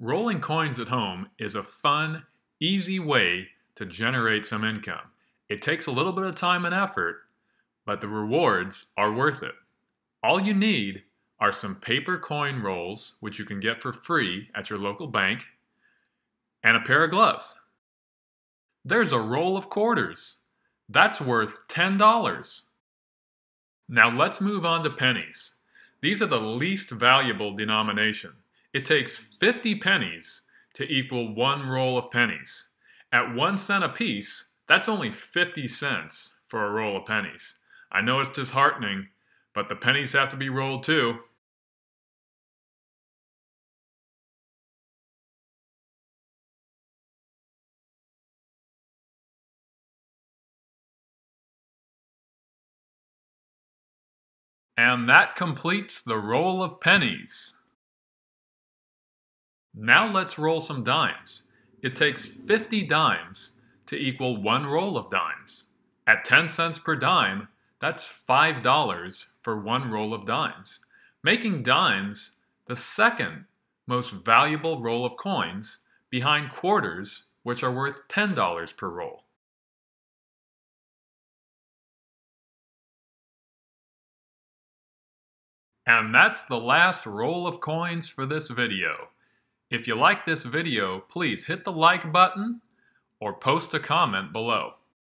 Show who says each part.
Speaker 1: Rolling coins at home is a fun, easy way to generate some income. It takes a little bit of time and effort, but the rewards are worth it. All you need are some paper coin rolls, which you can get for free at your local bank, and a pair of gloves. There's a roll of quarters. That's worth $10. Now let's move on to pennies. These are the least valuable denomination. It takes 50 pennies to equal one roll of pennies. At 1 cent a piece, that's only 50 cents for a roll of pennies. I know it's disheartening, but the pennies have to be rolled too. And that completes the roll of pennies. Now let's roll some dimes. It takes 50 dimes to equal one roll of dimes. At 10 cents per dime, that's $5 for one roll of dimes, making dimes the second most valuable roll of coins behind quarters, which are worth $10 per roll. And that's the last roll of coins for this video. If you like this video, please hit the like button or post a comment below.